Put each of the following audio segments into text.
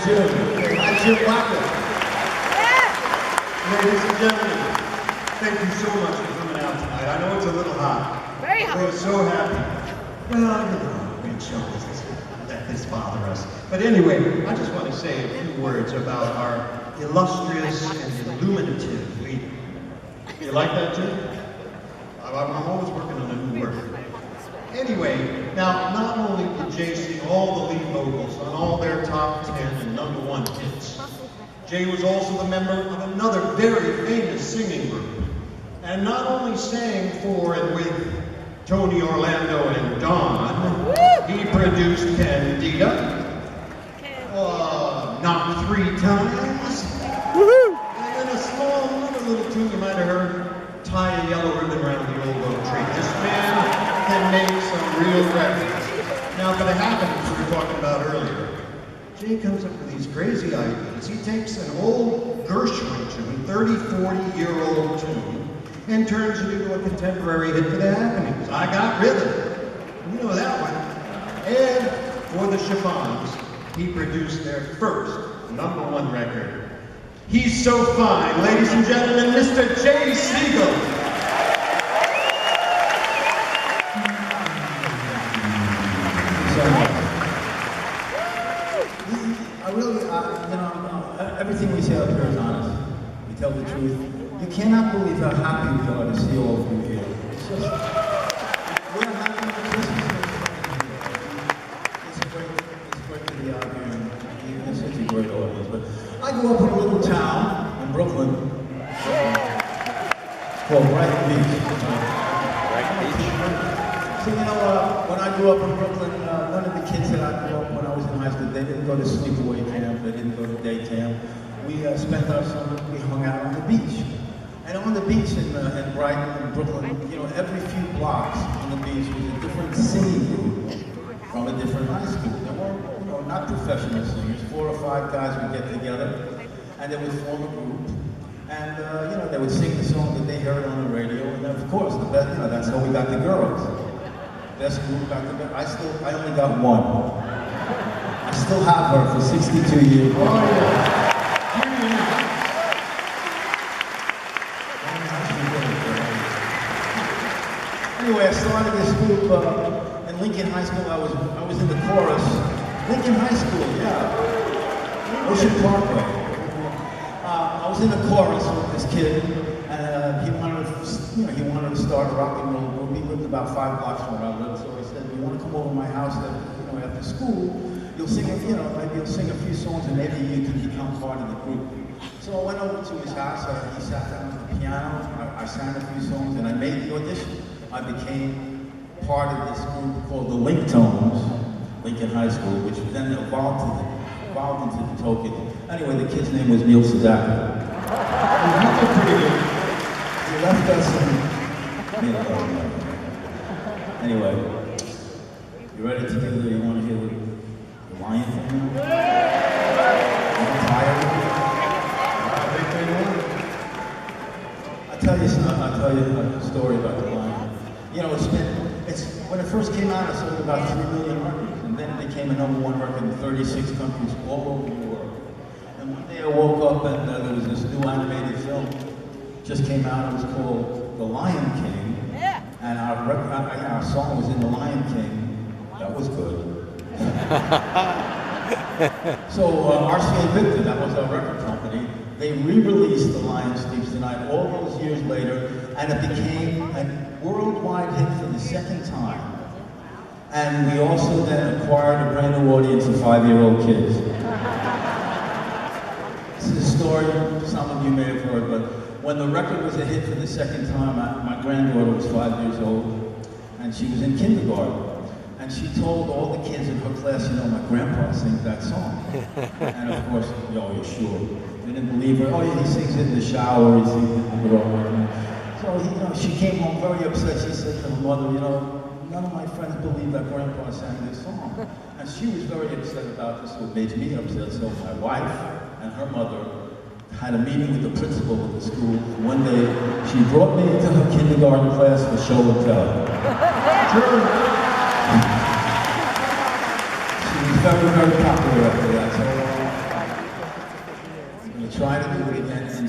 Jim. Hi, Jim Wacker. Ladies and gentlemen, thank you so much for coming out tonight. I know it's a little hot. Very hot. We're so happy. Well, you know, we chose let this bother us. But anyway, I just want to say a few words about our illustrious and illuminative leader. You like that, Jim? I'm always working on a new word. Anyway, now, not only did Jay sing all the lead vocals on all their top 10 and #1 hits, Jay was also the member of another very famous singing group, and not only sang for and with Tony Orlando and Dawn, he produced Candida, Not 3 Times, and a small, another little tune you might have heard, Tie a Yellow Ribbon Around the Old Oak Tree. This man can make some real records. Now, for the happenings we were talking about earlier, Jay comes up with these crazy ideas. He takes an old Gershwin tune, 30, 40-year-old tune, and turns it into a contemporary hit for the happenings. I Got Rhythm. You know that one. And for the Chiffons, he produced their first #1 record. He's So Fine. Ladies and gentlemen, Mr. Jay Siegal. Everything we say up here is honest. We tell the truth. You cannot believe how happy we are to see all of you here. It's just, we're happy for Christmas. It's great to be out here, and it's such a great audience. But I grew up in a little town in Brooklyn called Brighton Beach. So you know, when I grew up in Brooklyn, none of the kids that I grew up when I was in high school, they didn't go to sleepaway camp, they didn't go to day camp. We spent our summer, we hung out on the beach. And on the beach in Brighton, in Brooklyn, you know, every few blocks on the beach was a different singing group from a different high school. They weren't, you know, not professional singers. 4 or 5 guys would get together, and they would form a group. And, you know, they would sing the song that they heard on the radio, and then, of course, the best, you know, that's how we got the girls. Best group got the best. I only got one. I still have her for 62 years. Oh, yeah. Anyway, I started this group in Lincoln High School. I was in the chorus. Lincoln High School, yeah. Ocean Parkway. I was in the chorus with this kid, and he wanted to start a rock and roll group. He lived about 5 blocks from where I lived, so he said, "You want to come over to my house after school? You'll sing, maybe you'll sing a few songs, and maybe you can become part of the group." So I went over to his house. He sat down at the piano. I sang a few songs, and I made the audition. I became part of this group called the Link Tones, Lincoln High School, which then evolved into the Token. Anyway, the kid's name was Neil Sedaka. He pretty good. He left us and anyway, you ready to do you want to hear the lion thing now? I'm tired. I'll tell you a story about the lion. You know, when it first came out, it sold about 3 million records, and then it became a #1 record in 36 countries all over the world. And one day I woke up and there was this new animated film just came out. It was called The Lion King, and our song was in The Lion King. That was good. So RCA Victor, that was our record company, they re-released The Lion Sleeps Tonight all those years later, and it became a worldwide hit for the second time. And we also then acquired a brand new audience of 5-year-old kids. This is a story some of you may have heard, but when the record was a hit for the second time, my granddaughter was 5 years old, and she was in kindergarten. And she told all the kids in her class, you know, my grandpa sings that song. And of course, oh, you're sure. They didn't believe her. Oh yeah, he sings it in the shower, he sings it in the garden. So, she came home very upset. She said to her mother, none of my friends believe that grandpa sang this song. And she was very upset about this, what made me upset. So my wife and her mother had a meeting with the principal of the school. One day, she brought me into her kindergarten class for show and tell. She was very, very popular after that. So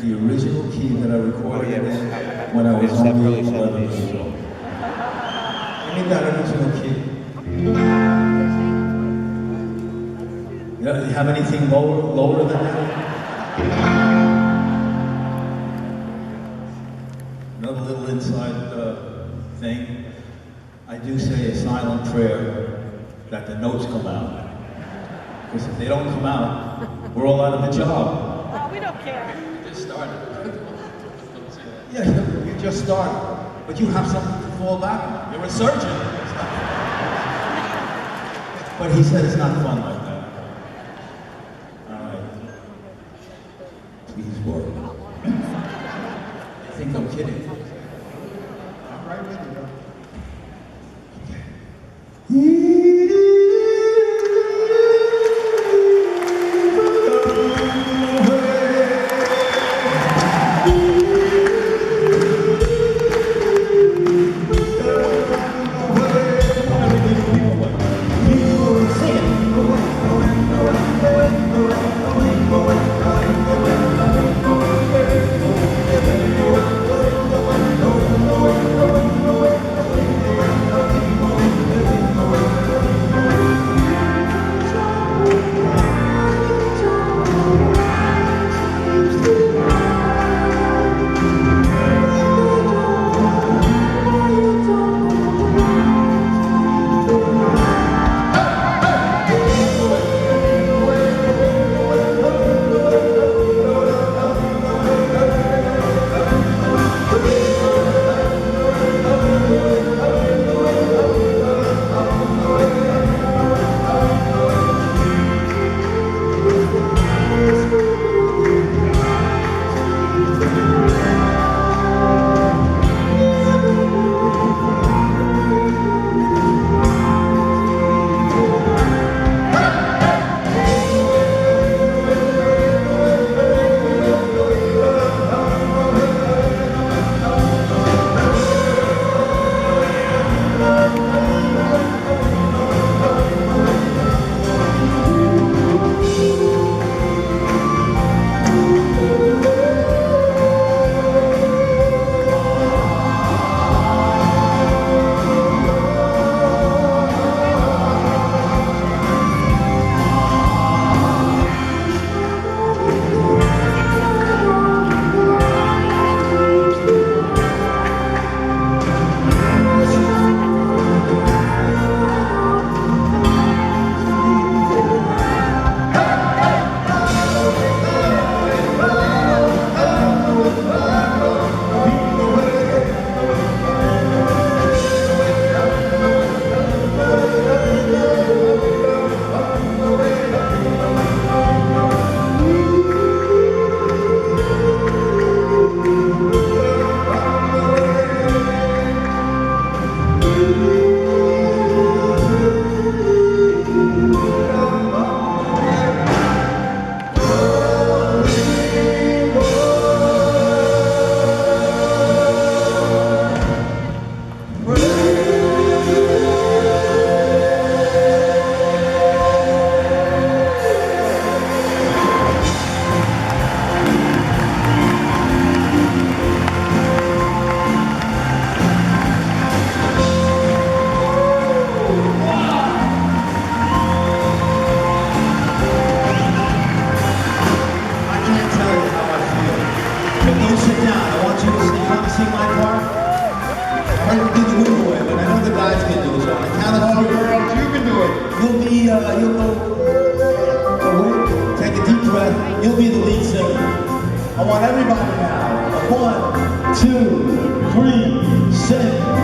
the original key that I recorded it in when I was only 11 years old. Give me that original key. You have anything lower than that? Another little inside thing. I do say a silent prayer that the notes come out. Because if they don't come out, we're all out of a job. Oh, we don't care. You just started. Yeah, you just started. But you have something to fall back on. You're a surgeon. But he said it's not fun like that. All right. Please work. I think I'm kidding. I'm right with you, bro. You'll be the lead singer. I want everybody now. 1, 2, 3, sing.